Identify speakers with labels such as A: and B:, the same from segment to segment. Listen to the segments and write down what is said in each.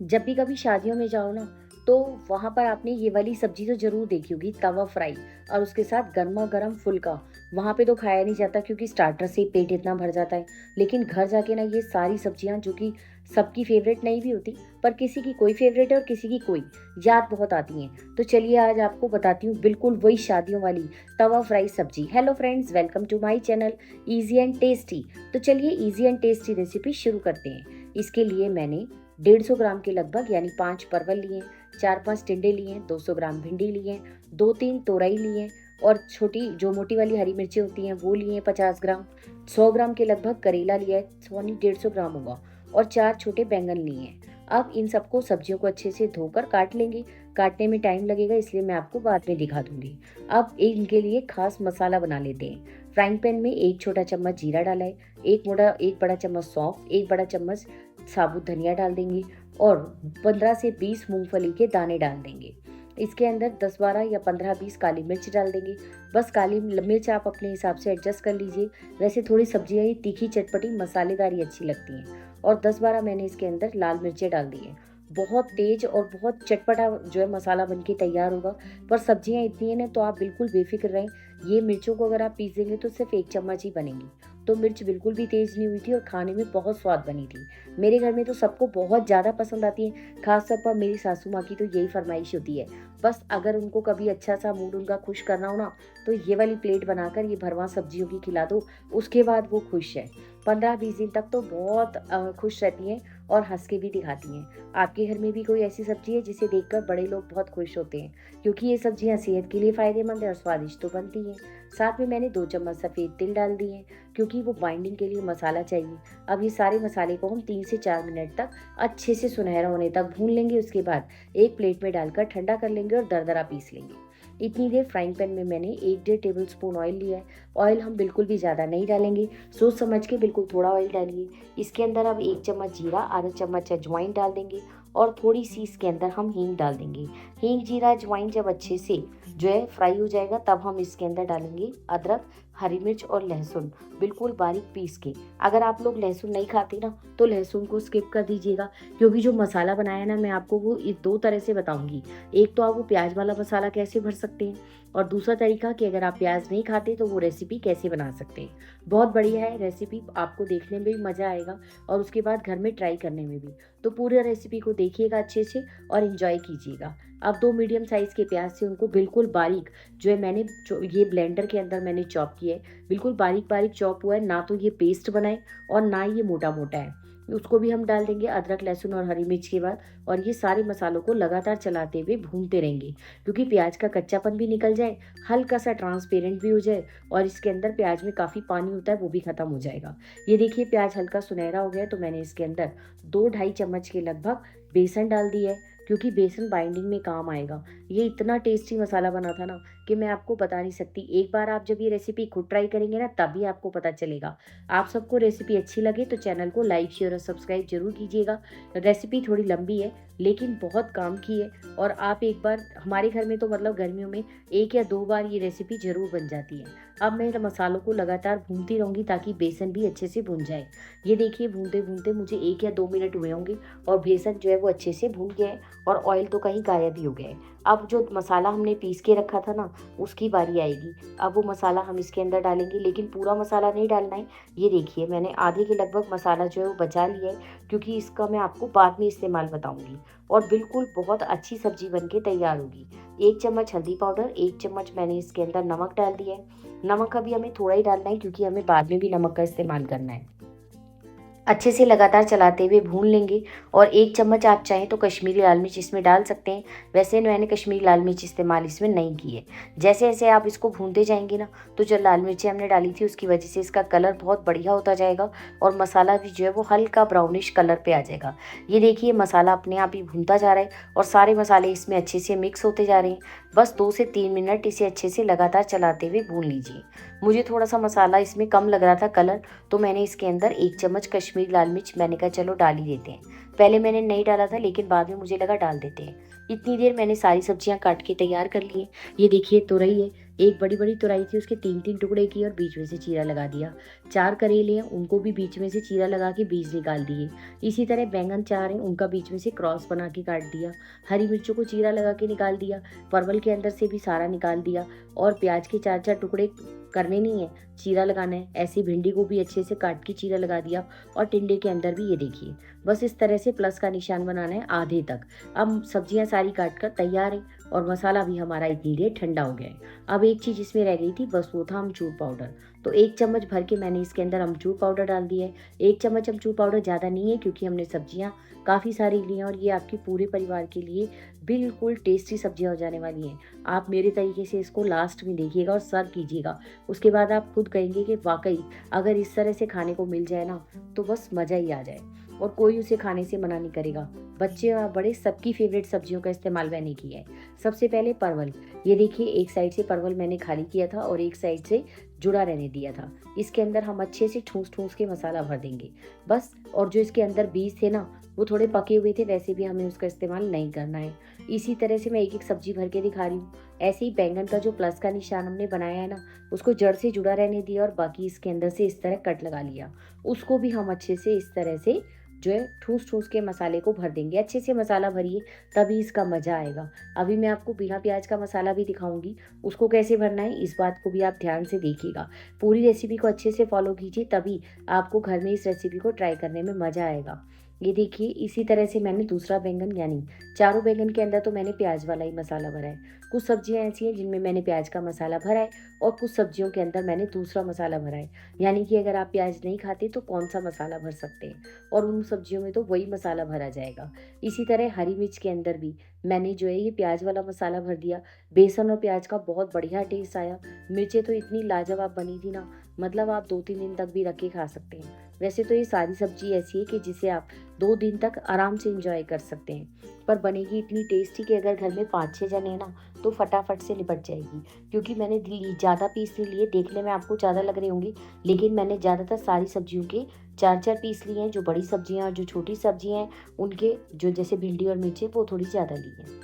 A: जब भी कभी शादियों में जाओ ना, तो वहाँ पर आपने ये वाली सब्जी तो ज़रूर देखी होगी, तवा फ्राई और उसके साथ गरमा-गरम फुल्का। वहाँ पे तो खाया नहीं जाता क्योंकि स्टार्टर से ही पेट इतना भर जाता है। लेकिन घर जाके ना ये सारी सब्जियाँ जो कि सबकी फ़ेवरेट नहीं भी होती, पर किसी की कोई फ़ेवरेट है और किसी की कोई, याद बहुत आती हैं। तो चलिए आज आपको बताती हूँ बिल्कुल वही शादियों वाली तवा फ्राई सब्जी। Hello friends, welcome to my channel easy and tasty. तो चलिए ईज़ी एंड टेस्टी रेसिपी शुरू करते हैं। इसके लिए मैंने 150 ग्राम के लगभग यानी 5 परवल लिए, 4-5 टिंडे लिए, 200 ग्राम भिंडी लिए, 2-3 तोरई लिए और छोटी जो मोटी वाली हरी मिर्चें होती हैं वो लिए 50 ग्राम, 100 ग्राम के लगभग करेला लिया है, सॉरी 150 ग्राम होगा, और 4 छोटे बैंगन लिए हैं। अब इन सबको सब्जियों को अच्छे से धोकर काट लेंगे। काटने में टाइम लगेगा इसलिए मैं आपको बाद में दिखा दूंगी। अब इनके लिए खास मसाला बना लेते हैं। फ्राइंग पैन में 1 छोटा चम्मच जीरा डाला है, 1 बड़ा चम्मच सौंफ, 1 बड़ा चम्मच साबुत धनिया डाल देंगे और 15 से 20 मूंगफली के दाने डाल देंगे। इसके अंदर 10-12 या 15-20 काली मिर्च डाल देंगे। बस काली मिर्च आप अपने हिसाब से एडजस्ट कर लीजिए। वैसे थोड़ी सब्जियाँ ही तीखी चटपटी मसालेदार ही अच्छी लगती हैं। और 10-12 मैंने इसके अंदर लाल मिर्चें डाल दी हैं। बहुत तेज और बहुत चटपटा जो है मसाला बन के तैयार होगा, पर सब्जियाँ इतनी हैं ना तो आप बिल्कुल बेफिक्र रहें। ये मिर्चों को अगर आप पीस देंगे तो सिर्फ 1 चम्मच ही बनेंगी। तो मिर्च बिल्कुल भी तेज़ नहीं हुई थी और खाने में बहुत स्वाद बनी थी। मेरे घर में तो सबको बहुत ज़्यादा पसंद आती है, खास तौर पर मेरी सासू माँ की तो यही फरमाइश होती है। बस अगर उनको कभी अच्छा सा मूड उनका खुश करना हो ना, तो ये वाली प्लेट बनाकर ये भरवां सब्जियों की खिला दो, उसके बाद वो खुश है। 15-20 दिन तक तो बहुत खुश रहती हैं और हँस के भी दिखाती हैं। आपके घर में भी कोई ऐसी सब्जी है जिसे देखकर बड़े लोग बहुत खुश होते हैं, क्योंकि ये सब्जियाँ सेहत के लिए फ़ायदेमंद है और स्वादिष्ट तो बनती हैं। साथ में मैंने 2 चम्मच सफ़ेद तिल डाल दिए हैं, क्योंकि वो बाइंडिंग के लिए मसाला चाहिए। अब ये सारे मसाले को हम 3 से 4 मिनट तक अच्छे से सुनहरा होने तक भून लेंगे। उसके बाद एक प्लेट में डालकर ठंडा कर लेंगे और दरदरा पीस लेंगे। इतनी देर फ्राइंग पैन में मैंने 1 डेढ़ टेबल स्पून ऑयल लिया है। ऑयल हम बिल्कुल भी ज़्यादा नहीं डालेंगे, सोच समझ के बिल्कुल थोड़ा ऑयल डालिए। इसके अंदर अब 1 चम्मच जीरा, आधा चम्मच अजवाइन डाल देंगे और थोड़ी सी इसके अंदर हम हींग डाल देंगे। हींग, जीरा, अजवाइन जब अच्छे से जो है फ्राई हो जाएगा तब हम इसके अंदर डालेंगे अदरक, हरी मिर्च और लहसुन बिल्कुल बारीक पीस के। अगर आप लोग लहसुन नहीं खाते ना तो लहसुन को स्किप कर दीजिएगा, क्योंकि जो मसाला बनाया ना मैं आपको वो 2 तरह से बताऊंगी। एक तो आप वो प्याज वाला मसाला कैसे भर सकते हैं और दूसरा तरीका कि अगर आप प्याज नहीं खाते तो वो रेसिपी कैसे बना सकते हैं। बहुत बढ़िया है रेसिपी, आपको देखने में भी मज़ा आएगा और उसके बाद घर में ट्राई करने में भी। तो पूरे रेसिपी को देखिएगा अच्छे से और इन्जॉय कीजिएगा। अब 2 मीडियम साइज़ के प्याज से उनको बिल्कुल बारीक जो है मैंने ये ब्लेंडर के अंदर मैंने चॉप किया है। बिल्कुल बारीक बारीक चॉप हुआ है, ना तो ये पेस्ट बनाए और ना ये मोटा मोटा है। उसको भी हम डाल देंगे अदरक, लहसुन और हरी मिर्च के बाद, और ये सारे मसालों को लगातार चलाते हुए भूनते रहेंगे, क्योंकि प्याज का कच्चापन भी निकल जाए, हल्का सा ट्रांसपेरेंट भी हो जाए और इसके अंदर प्याज में काफ़ी पानी होता है वो भी ख़त्म हो जाएगा। ये देखिए प्याज हल्का सुनहरा हो गया तो मैंने इसके अंदर 2-2.5 चम्मच के लगभग बेसन डाल दिया है, क्योंकि बेसन बाइंडिंग में काम आएगा। ये इतना टेस्टी मसाला बना था ना कि मैं आपको बता नहीं सकती। एक बार आप जब ये रेसिपी खुद ट्राई करेंगे ना तभी आपको पता चलेगा। आप सबको रेसिपी अच्छी लगे तो चैनल को लाइक, शेयर और सब्सक्राइब जरूर कीजिएगा। रेसिपी थोड़ी लंबी है लेकिन बहुत काम की है, और आप एक बार हमारे घर में तो मतलब गर्मियों में 1 या 2 बार ये रेसिपी ज़रूर बन जाती है। अब मैं मसालों को लगातार भूनती रहूँगी ताकि बेसन भी अच्छे से भून जाए। ये देखिए भूनते भूनते मुझे 1 या 2 मिनट हुए होंगे और बेसन जो है वो अच्छे से भून गया है और ऑयल तो कहीं गायब ही हो गया है। अब जो मसाला हमने पीस के रखा था ना उसकी बारी आएगी। अब वो मसाला हम इसके अंदर डालेंगे, लेकिन पूरा मसाला नहीं डालना है। ये देखिए मैंने आधे के लगभग मसाला जो है वो बचा लिया है, क्योंकि इसका मैं आपको बाद में इस्तेमाल बताऊंगी। और बिल्कुल बहुत अच्छी सब्जी बन के तैयार होगी। 1 चम्मच हल्दी पाउडर, 1 चम्मच मैंने इसके अंदर नमक डाल दिया है। नमक अभी हमें थोड़ा ही डालना है क्योंकि हमें बाद में भी नमक का इस्तेमाल करना है। अच्छे से लगातार चलाते हुए भून लेंगे। और 1 चम्मच आप चाहें तो कश्मीरी लाल मिर्च इसमें डाल सकते हैं। वैसे मैंने कश्मीरी लाल मिर्च इस्तेमाल इसमें नहीं की है। जैसे जैसे आप इसको भूनते जाएंगे ना तो जो लाल मिर्चें हमने डाली थी उसकी वजह से इसका कलर बहुत बढ़िया होता जाएगा और मसाला भी जो है वो हल्का ब्राउनिश कलर पे आ जाएगा। ये देखिए मसाला अपने आप ही भूनता जा रहा है और सारे मसाले इसमें अच्छे से मिक्स होते जा रहे हैं। बस 2 से 3 मिनट इसे अच्छे से लगातार चलाते हुए भून लीजिए। मुझे थोड़ा सा मसाला इसमें कम लग रहा था कलर, तो मैंने इसके अंदर 1 चम्मच कश्मीरी लाल मिर्च मैंने कहा चलो डाल ही देते हैं। पहले मैंने नहीं डाला था लेकिन बाद में मुझे लगा डाल देते हैं। इतनी देर मैंने सारी सब्जियां काट के तैयार कर ली हैं। ये देखिए तुरई है, एक बड़ी-बड़ी तुरई थी, उसके 3-3 टुकड़े किए और बीच में से चीरा लगा दिया। 4 करेले हैं, उनको भी बीच में से चीरा लगा के बीज निकाल दिए। इसी तरह बैंगन 4 हैं, उनका बीच में से क्रॉस बना के काट दिया। हरी मिर्चों को चीरा लगा के निकाल दिया। परवल के अंदर से भी सारा निकाल दिया और प्याज के 4-4 टुकड़े करने नहीं है, चीरा लगाना है। ऐसे भिंडी को भी अच्छे से काट के चीरा लगा दिया और टिंडे के अंदर भी ये देखिए, बस इस तरह से प्लस का निशान बनाना है आधे तक। अब सब्जियां सारी काट कर तैयार है और मसाला भी हमारा इतनी देर ठंडा हो गया है। अब एक चीज़ इसमें रह गई थी, बस वो था अमचूर पाउडर। तो 1 चम्मच भर के मैंने इसके अंदर अमचूर पाउडर डाल दिया है। 1 चम्मच अमचूर पाउडर ज़्यादा नहीं है, क्योंकि हमने सब्जियाँ काफ़ी सारी ली हैं और ये आपके पूरे परिवार के लिए बिल्कुल टेस्टी सब्जियाँ हो जाने वाली हैं। आप मेरे तरीके से इसको लास्ट में देखिएगा और सर्व कीजिएगा। उसके बाद आप खुद कहेंगे कि वाक़ई अगर इस तरह से खाने को मिल जाए ना, तो बस मज़ा ही आ जाए और कोई उसे खाने से मना नहीं करेगा। बच्चे और बड़े सबकी फ़ेवरेट सब्जियों का इस्तेमाल मैंने किया है। सबसे पहले परवल, ये देखिए एक साइड से परवल मैंने खाली किया था और एक साइड से जुड़ा रहने दिया था। इसके अंदर हम अच्छे से ठूँस-ठूँस के मसाला भर देंगे बस। और जो इसके अंदर बीज थे ना, वो थोड़े पके हुए थे, वैसे भी हमें उसका इस्तेमाल नहीं करना है। इसी तरह से मैं एक-एक सब्जी भर के दिखा रही हूँ। ऐसे ही बैंगन का जो प्लस का निशान हमने बनाया है ना, उसको जड़ से जुड़ा रहने दिया और बाकी इसके अंदर से इस तरह कट लगा लिया। उसको भी हम अच्छे से इस तरह से जो है ठूस-ठूस के मसाले को भर देंगे। अच्छे से मसाला भरिए, तभी इसका मज़ा आएगा। अभी मैं आपको बिना प्याज का मसाला भी दिखाऊँगी, उसको कैसे भरना है इस बात को भी आप ध्यान से देखिएगा। पूरी रेसिपी को अच्छे से फ़ॉलो कीजिए, तभी आपको घर में इस रेसिपी को ट्राई करने में मज़ा आएगा। ये देखिए इसी तरह से मैंने दूसरा बैंगन, यानी चारों बैंगन के अंदर तो मैंने प्याज वाला ही मसाला भरा है। कुछ सब्जियाँ ऐसी हैं जिनमें मैंने प्याज का मसाला भरा है और कुछ सब्जियों के अंदर मैंने दूसरा मसाला भरा है। यानी कि अगर आप प्याज नहीं खाते तो कौन-सा मसाला भर सकते हैं और उन सब्जियों में तो वही मसाला भरा जाएगा। इसी तरह हरी मिर्च के अंदर भी मैंने जो है ये प्याज वाला मसाला भर दिया। बेसन और प्याज का बहुत बढ़िया टेस्ट आया। मिर्चें तो इतनी लाजवाब बनी थी ना, मतलब आप 2-3 दिन तक भी रख के खा सकते हैं। वैसे तो ये सारी सब्जी ऐसी है कि जिसे आप 2 दिन तक आराम से एंजॉय कर सकते हैं, पर बनेगी इतनी टेस्टी कि अगर घर में 5-6 जने हैं ना, तो फटाफट से निपट जाएगी। क्योंकि मैंने ज़्यादा पीस नहीं लिए, देखने में आपको ज़्यादा लग रहे होंगे, लेकिन मैंने ज़्यादातर सारी सब्जियों के 4-4 पीस लिए हैं। जो बड़ी सब्जियाँ और जो छोटी सब्जियाँ हैं, उनके जो जैसे भिंडी और मिर्ची वो थोड़ी ज़्यादा ली हैं।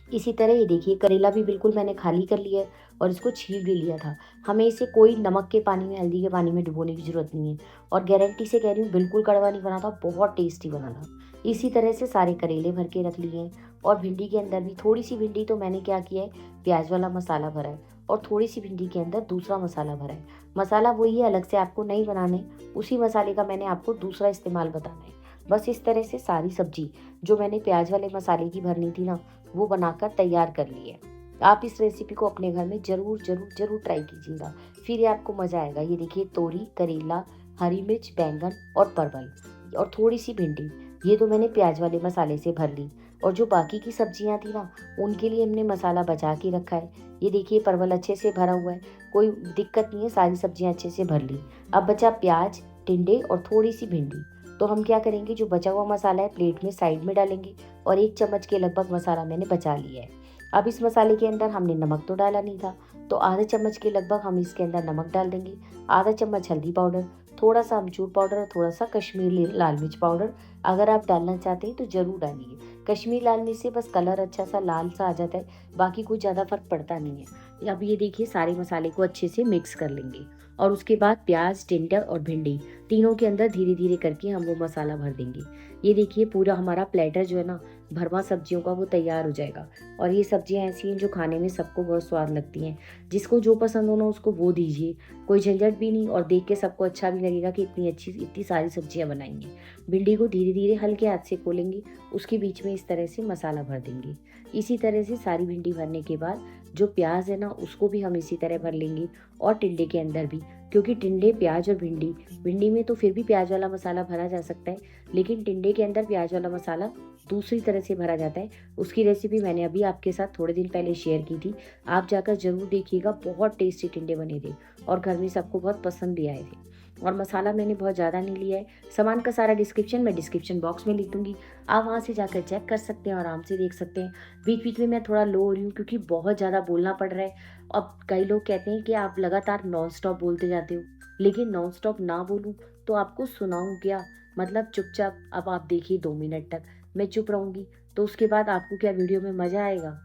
A: इसी तरह ये देखिए करेला भी बिल्कुल मैंने खाली कर लिया है और इसको छील भी लिया था। हमें इसे कोई नमक के पानी में, हल्दी के पानी में डुबोने की ज़रूरत नहीं है और गारंटी से कह रही हूँ बिल्कुल कड़वा नहीं बना था, बहुत टेस्टी बना था। इसी तरह से सारे करेले भर के रख लिए हैं और भिंडी के अंदर भी थोड़ी-सी भिंडी तो मैंने क्या किया है, प्याज वाला मसाला भरा है और थोड़ी-सी भिंडी के अंदर दूसरा मसाला भरा है। मसाला वही है, अलग से आपको नहीं बनाना है, उसी मसाले का मैंने आपको दूसरा इस्तेमाल बताना है। बस इस तरह से सारी सब्ज़ी जो मैंने प्याज वाले मसाले की भरनी थी ना, वो बनाकर तैयार कर ली है। आप इस रेसिपी को अपने घर में ज़रूर, ज़रूर, ज़रूर ट्राई कीजिएगा, फिर ये आपको मज़ा आएगा। ये देखिए तोरी, करेला, हरी मिर्च, बैंगन और परवल और थोड़ी-सी भिंडी, ये तो मैंने प्याज वाले मसाले से भर ली और जो बाकी की सब्जियाँ थी ना, उनके लिए हमने मसाला बचा के रखा है। ये देखिए परवल अच्छे से भरा हुआ है, कोई दिक्कत नहीं है, सारी सब्जियाँ अच्छे से भर ली। अब बचा प्याज, टिंडे और थोड़ी-सी भिंडी। तो हम क्या करेंगे, जो बचा हुआ मसाला है प्लेट में साइड में डालेंगे और 1 चम्मच के लगभग मसाला मैंने बचा लिया है। अब इस मसाले के अंदर हमने नमक तो डाला नहीं था, तो आधे चम्मच के लगभग हम इसके अंदर नमक डाल देंगे, आधा चम्मच हल्दी पाउडर, थोड़ा सा अमचूर पाउडर और थोड़ा सा कश्मीरी लाल मिर्च पाउडर। अगर आप डालना चाहते हैं तो ज़रूर डालिए। कश्मीरी लाल मिर्च से बस कलर अच्छा सा लाल सा आ जाता है, बाकी कुछ ज़्यादा फ़र्क पड़ता नहीं है। अब ये देखिए सारे मसाले को अच्छे से मिक्स कर लेंगे और उसके बाद प्याज, टिंडे और भिंडी तीनों के अंदर धीरे-धीरे करके हम वो मसाला भर देंगे। ये देखिए पूरा हमारा प्लेटर जो है ना, भरवा सब्जियों का, वो तैयार हो जाएगा। और ये सब्जियां ऐसी हैं जो खाने में सबको बहुत स्वाद लगती हैं। जिसको जो पसंद हो ना, उसको वो दीजिए, कोई झंझट भी नहीं और देख के सबको अच्छा भी लगेगा कि इतनी सारी सब्जियां बनाई हैं। भिंडी को धीरे-धीरे हल्के हाथ से खोलेंगे, उसके बीच में इस तरह से मसाला भर देंगे। इसी तरह से सारी भिंडी भरने के बाद जो प्याज है ना, उसको भी हम इसी तरह भर लेंगे और टिंडे के अंदर भी, क्योंकि टिंडे, प्याज और भिंडी में तो फिर भी प्याज वाला मसाला भरा जा सकता है, लेकिन टिंडे के अंदर प्याज वाला मसाला दूसरी तरह से भरा जाता है। उसकी रेसिपी मैंने अभी आपके साथ थोड़े दिन पहले शेयर की थी, आप जाकर ज़रूर देखिएगा। बहुत टेस्टी टिंडे बने थे और घर में सबको बहुत पसंद भी आए थे। और मसाला मैंने बहुत ज़्यादा नहीं लिया है। सामान का सारा डिस्क्रिप्शन मैं डिस्क्रिप्शन बॉक्स में लिख दूँगी, आप वहाँ से जाकर चेक कर सकते हैं और आराम से देख सकते हैं। बीच-बीच में मैं थोड़ा लो हो रही हूँ क्योंकि बहुत ज़्यादा बोलना पड़ रहा है। अब कई लोग कहते हैं कि आप लगातार नॉन स्टॉप बोलते जाते हो, लेकिन नॉन स्टॉप ना बोलूँ तो आपको सुनाऊँ क्या? मतलब चुपचाप अब आप देखिए 2 मिनट तक मैं चुप रहूँगी, तो उसके बाद आपको क्या वीडियो में मज़ा आएगा?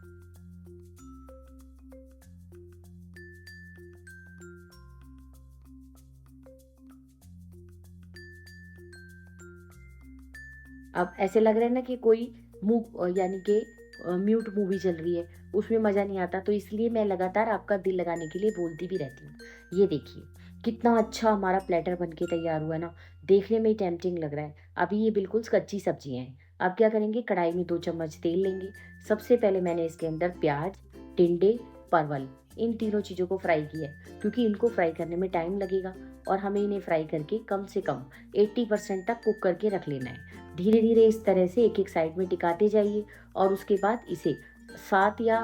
A: अब ऐसे लग रहा है ना कि कोई यानी कि म्यूट मूवी चल रही है, उसमें मज़ा नहीं आता, तो इसलिए मैं लगातार आपका दिल लगाने के लिए बोलती भी रहती हूँ। ये देखिए, कितना अच्छा हमारा प्लेटर बन के तैयार हुआ है ना, देखने में ही टेम्प्टिंग लग रहा है। अभी ये बिल्कुल कच्ची सब्जियाँ हैं। अब क्या करेंगे, कढ़ाई में 2 चम्मच तेल लेंगे। सबसे पहले मैंने इसके अंदर प्याज, टिंडे, परवल, इन तीनों चीज़ों को फ्राई किया है, क्योंकि इनको फ्राई करने में टाइम लगेगा और हमें इन्हें फ्राई करके कम से कम 80% तक कुक करके रख लेना है। धीरे-धीरे इस तरह से एक-एक साइड में टिकाते जाइए और उसके बाद इसे 7 या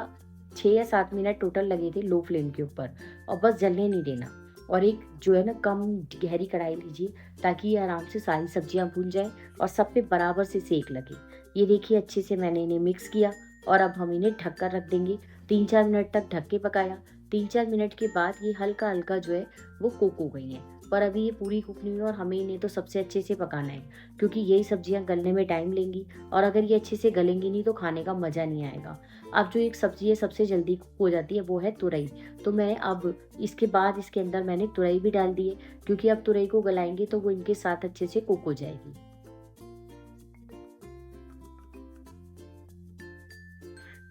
A: 6 या 7 मिनट टोटल लगे थे लो फ्लेम के ऊपर, और बस जलने नहीं देना। और एक जो है ना कम गहरी कढ़ाई लीजिए, ताकि ये आराम से सारी सब्जियां भून जाएं और सब पे बराबर से सेक लगे। ये देखिए, अच्छे से मैंने इन्हें मिक्स किया और अब हम इन्हें ढक कर रख देंगे। 3-4 मिनट तक ढक के पकाया। 3-4 मिनट के बाद ये हल्का-हल्का जो है वो कुक हो गई हैं। पर अभी ये पूरी कुक नहीं हुई और हमें इन्हें तो सबसे अच्छे से पकाना है, क्योंकि यही सब्जियां गलने में टाइम लेंगी और अगर ये अच्छे से गलेंगी नहीं तो खाने का मज़ा नहीं आएगा। अब जो एक सब्ज़ी है सबसे जल्दी कुक हो जाती है, वो है तुरई। तो मैं अब इसके बाद इसके अंदर मैंने तुरई भी डाल दी है, क्योंकि अब तुरई को गलाएँगे तो वो इनके साथ अच्छे से कुक हो जाएगी।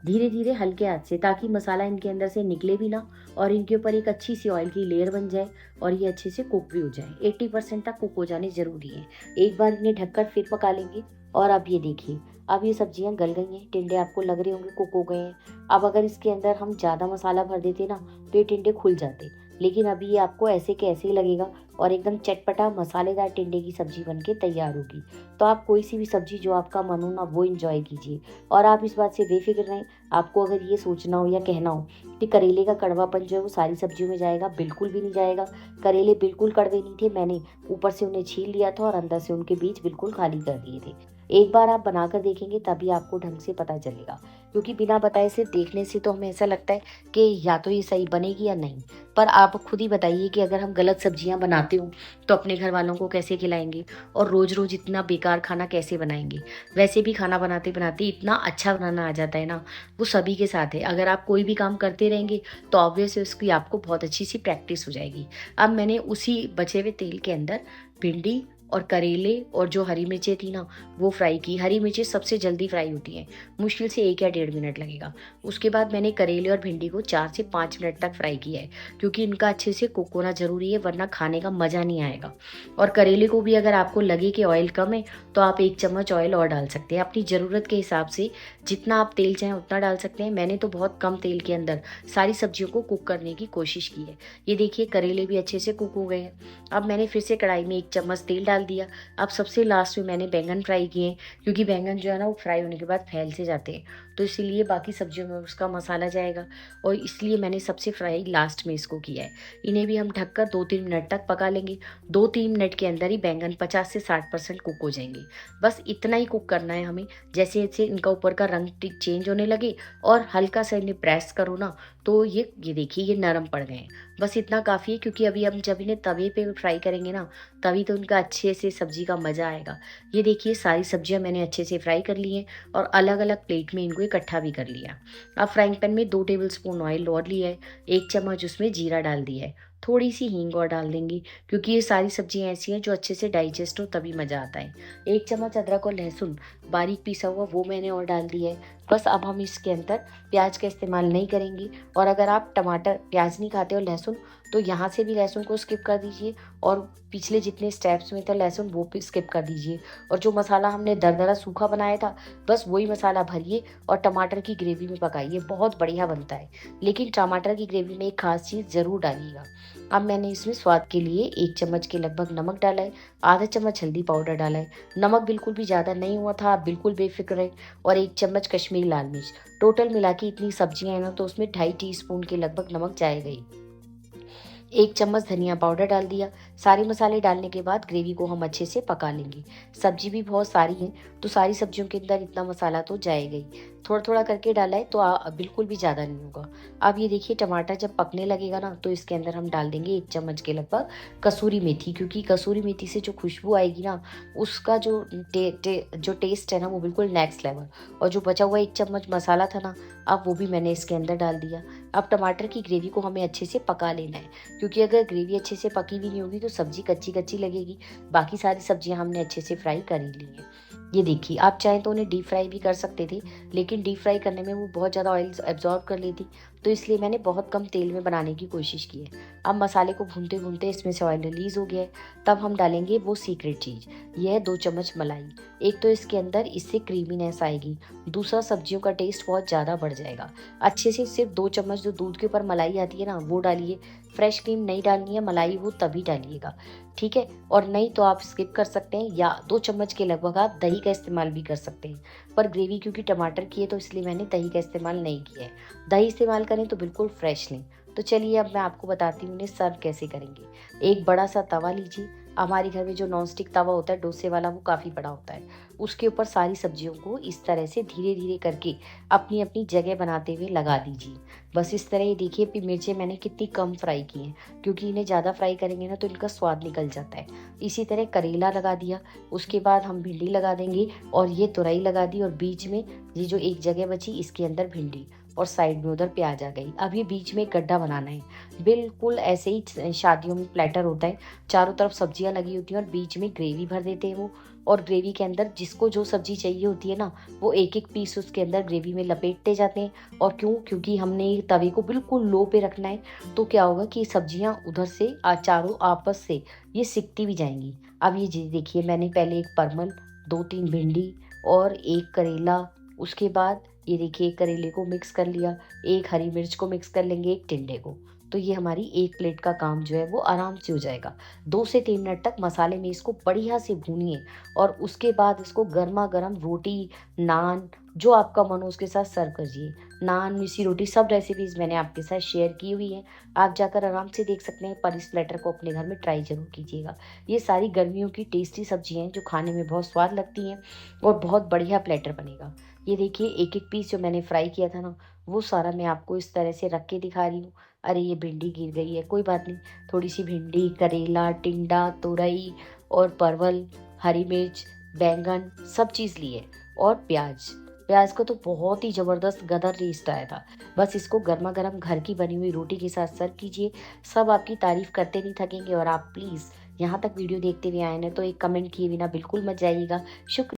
A: धीरे-धीरे हल्के हाथ से, ताकि मसाला इनके अंदर से निकले भी ना और इनके ऊपर एक अच्छी-सी ऑयल की लेयर बन जाए और ये अच्छे से कुक भी हो जाए। 80% तक कुक हो जाने ज़रूरी हैं। एक बार इन्हें ढककर फिर पका लेंगे और अब ये देखिए, अब ये सब्जियाँ गल गई हैं, टिंडे आपको लग रहे होंगे कुक हो गए हैं। अब अगर इसके अंदर हम ज़्यादा मसाला भर देते ना, तो ये टिंडे खुल जाते। लेकिन अभी ये आपको ऐसे के ऐसे ही लगेगा और एकदम चटपटा मसालेदार टिंडे की सब्ज़ी बन के तैयार होगी। तो आप कोई सी भी सब्ज़ी जो आपका मन हो ना, वो एन्जॉय कीजिए और आप इस बात से बेफ़िक्र रहें। आपको अगर ये सोचना हो या कहना हो कि करेले का कड़वापन जो है वो सारी सब्जियों में जाएगा, बिल्कुल भी नहीं जाएगा। करेले बिल्कुल कड़वे नहीं थे, मैंने ऊपर से उन्हें छील लिया था और अंदर से उनके बीज बिल्कुल खाली कर दिए थे। एक बार आप बनाकर देखेंगे तभी आपको ढंग से पता चलेगा, क्योंकि बिना बताए सिर्फ देखने से तो हमें ऐसा लगता है कि या तो ये सही बनेगी या नहीं। पर आप खुद ही बताइए कि अगर हम गलत सब्जियां बनाते हो तो अपने घर वालों को कैसे खिलाएंगे और रोज रोज इतना बेकार खाना कैसे बनाएंगे। वैसे भी खाना बनाते बनाते इतना अच्छा बनाना आ जाता है ना, वो सभी के साथ है। अगर आप कोई भी काम करते रहेंगे तो ऑब्वियस है उसकी आपको बहुत अच्छी सी प्रैक्टिस हो जाएगी। अब मैंने उसी बचे हुए तेल के अंदर भिंडी और करेले और जो हरी मिर्चें थी ना, वो फ्राई की। हरी मिर्चें सबसे जल्दी फ्राई होती हैं, मुश्किल से 1 या 1.5 मिनट लगेगा। उसके बाद मैंने करेले और भिंडी को 4 से 5 मिनट तक फ्राई किया है, क्योंकि इनका अच्छे से कुक होना ज़रूरी है, वरना खाने का मज़ा नहीं आएगा। और करेले को भी अगर आपको लगे कि ऑयल कम है तो आप 1 चम्मच ऑयल और डाल सकते हैं। अपनी ज़रूरत के हिसाब से जितना आप तेल चाहें उतना डाल सकते हैं। मैंने तो बहुत कम तेल के अंदर सारी सब्जियों को कुक करने की कोशिश की है। ये देखिए, करेले भी अच्छे से कुक हो गए हैं। अब मैंने फिर से कढ़ाई में 1 चम्मच तेल डाल दिया। अब सबसे लास्ट में मैंने बैंगन फ्राई किए, क्योंकि बैंगन जो है ना वो फ्राई होने के बाद फैल से जाते हैं, तो इसीलिए बाकी सब्जियों में उसका मसाला जाएगा और इसलिए मैंने सबसे फ्राई लास्ट में इसको किया है। इन्हें भी हम ढककर 2-3 मिनट तक पका लेंगे। 2-3 मिनट के अंदर ही बैंगन 50 से 60% कुक हो जाएंगे। बस इतना ही कुक करना है हमें। जैसे जैसे इनका ऊपर का रंग चेंज होने लगे और हल्का सा इन्हें प्रेस करो ना, तो ये देखिए ये नरम पड़ गए हैं। बस इतना काफ़ी है, क्योंकि अभी हम जब इन्हें तवे पे फ्राई करेंगे ना, तभी तो इनका अच्छे से सब्ज़ी का मज़ा आएगा। ये देखिए, सारी सब्जियां मैंने अच्छे से फ्राई कर ली हैं और अलग-अलग प्लेट में इनको इकट्ठा भी कर लिया। अब फ्राइंग पैन में 2 टेबलस्पून ऑयल और लिया है, 1 चम्मच उसमें जीरा डाल दिया है, थोड़ी सी हींग और डाल देंगे, क्योंकि ये सारी सब्जियां ऐसी हैं जो अच्छे से डाइजेस्ट हो तभी मज़ा आता है। 1 चम्मच अदरक और लहसुन बारीक पिसा हुआ वो मैंने और डाल दिया है। बस अब हम इसके अंदर प्याज का इस्तेमाल नहीं करेंगे, और अगर आप टमाटर प्याज नहीं खाते और लहसुन, तो यहाँ से भी लहसुन को स्किप कर दीजिए और पिछले जितने स्टेप्स में था लहसुन वो भी स्किप कर दीजिए। और जो मसाला हमने दरदरा सूखा बनाया था, बस वही मसाला भरिए और टमाटर की ग्रेवी में पकाइए, बहुत बढ़िया बनता है। लेकिन टमाटर की ग्रेवी में एक खास चीज़ ज़रूर डालिएगा। अब मैंने इसमें स्वाद के लिए 1 चम्मच के लगभग नमक डाला है, आधा चम्मच हल्दी पाउडर डाला है। नमक बिल्कुल भी ज़्यादा नहीं हुआ था, आप बिल्कुल बेफिक्र रहें। और 1 चम्मच कश्मीरी लाल मिर्च। टोटल मिला के इतनी सब्जियां हैं ना, तो उसमें 2.5 टीस्पून के लगभग नमक जाएगा ही। 1 चम्मच धनिया पाउडर डाल दिया। सारे मसाले डालने के बाद ग्रेवी को हम अच्छे से पका लेंगे। सब्जी भी बहुत सारी है, तो सारी सब्जियों के अंदर इतना मसाला तो जाएगा ही। थोड़ा थोड़ा करके डाला है, तो बिल्कुल भी ज़्यादा नहीं होगा। अब ये देखिए, टमाटर जब पकने लगेगा ना, तो इसके अंदर हम डाल देंगे 1 चम्मच के लगभग कसूरी मेथी, क्योंकि कसूरी मेथी से जो खुशबू आएगी ना, उसका जो जो टेस्ट है ना, वो बिल्कुल नेक्स्ट लेवल। और जो बचा हुआ 1 चम्मच मसाला था ना, अब वो भी मैंने इसके अंदर डाल दिया। अब टमाटर की ग्रेवी को हमें अच्छे से पका लेना है, क्योंकि अगर ग्रेवी अच्छे से पकी भी नहीं होगी तो सब्जी कच्ची कच्ची लगेगी। बाकी सारी सब्जियां हमने अच्छे से फ्राई कर ही ली हैं। ये देखिए, आप चाहें तो उन्हें डीप फ्राई भी कर सकते थे, लेकिन डीप फ्राई करने में वो बहुत ज़्यादा ऑयल एब्ज़ॉर्ब कर लेती, तो इसलिए मैंने बहुत कम तेल में बनाने की कोशिश की है। अब मसाले को भूनते-भूनते इसमें से ऑयल रिलीज़ हो गया है, तब हम डालेंगे वो सीक्रेट चीज़, ये है 2 चम्मच मलाई। एक तो इसके अंदर इससे क्रीमीनेस आएगी, दूसरा सब्जियों का टेस्ट बहुत ज़्यादा बढ़ जाएगा। अच्छे से सिर्फ़ 2 चम्मच जो दूध के ऊपर मलाई आती है ना, वो डालिए। फ्रेश क्रीम नहीं डालनी है, मलाई वो तभी डालिएगा, ठीक है? और नहीं तो आप स्किप कर सकते हैं, या 2 चम्मच के लगभग आप दही का इस्तेमाल भी कर सकते हैं। पर ग्रेवी क्योंकि टमाटर की है तो इसलिए मैंने दही का इस्तेमाल नहीं किया है। दही इस्तेमाल करें तो बिल्कुल फ्रेश लें। तो चलिए अब मैं आपको बताती हूँ इन्हें सर्व कैसे करेंगे। एक बड़ा-सा तवा लीजिए, हमारे घर में जो नॉन-स्टिक तवा होता है डोसे वाला, वो काफ़ी बड़ा होता है। उसके ऊपर सारी सब्जियों को इस तरह से धीरे-धीरे करके अपनी-अपनी जगह बनाते हुए लगा दीजिए। बस इस तरह, ये देखिए कि मिर्चें मैंने कितनी कम फ्राई की हैं, क्योंकि इन्हें ज़्यादा फ्राई करेंगे ना तो इनका स्वाद निकल जाता है। इसी तरह करेला लगा दिया, उसके बाद हम भिंडी लगा देंगे, और ये तुरई लगा दी, और बीच में ये जो एक जगह बची इसके अंदर भिंडी, और साइड में उधर प्याज आ गई। अब ये बीच में एक गड्ढा बनाना है, बिल्कुल ऐसे ही शादियों में प्लेटर होता है, चारों तरफ सब्जियां लगी होती हैं और बीच में ग्रेवी भर देते हैं वो। और ग्रेवी के अंदर जिसको जो सब्जी चाहिए होती है ना, वो एक एक पीस उसके अंदर ग्रेवी में लपेटते जाते हैं। और क्यों? क्योंकि हमने ये तवे को बिल्कुल लो पे रखना है, तो क्या होगा कि सब्जियां उधर से चारों आपस से ये सिकती भी जाएंगी। अब ये जी देखिए, मैंने पहले एक परमल, 2-3 भिंडी और एक करेला, उसके बाद ये देखिए एक करेले को मिक्स कर लिया, एक हरी मिर्च को मिक्स कर लेंगे, एक टिंडे को। तो ये हमारी एक प्लेट का काम जो है वो आराम से हो जाएगा। 2 से 3 मिनट तक मसाले में इसको बढ़िया से भूनिए, और उसके बाद इसको गरमा-गरम रोटी, नान, जो आपका मन हो उसके साथ सर्व करिए। नान, मिस्सी रोटी, सब रेसिपीज़ मैंने आपके साथ शेयर की हुई हैं। आप जाकर आराम से देख सकते हैं, पर इस प्लेटर को अपने घर में ट्राई ज़रूर कीजिएगा। ये सारी गर्मियों की टेस्टी सब्जियाँ हैं जो खाने में बहुत स्वाद लगती हैं, और बहुत बढ़िया प्लेटर बनेगा। ये देखिए एक-एक पीस जो मैंने फ्राई किया था ना, वो सारा मैं आपको इस तरह से रख के दिखा रही हूँ। अरे ये भिंडी गिर गई है, कोई बात नहीं। थोड़ी-सी भिंडी, करेला, टिंडा, तुरई और परवल, हरी मिर्च, बैंगन, सब चीज़ ली है, और प्याज़। प्याज़ का तो बहुत ही ज़बरदस्त गदर टेस्ट आया था। बस इसको गरमा-गरम घर की बनी हुई रोटी के साथ सर्व कीजिए। सब आपकी तारीफ़ करते नहीं थकेंगे, और आप प्लीज़ यहाँ तक वीडियो देखते हुए आए हैं तो एक कमेंट किए बिना बिल्कुल मत जाइएगा। शुक्र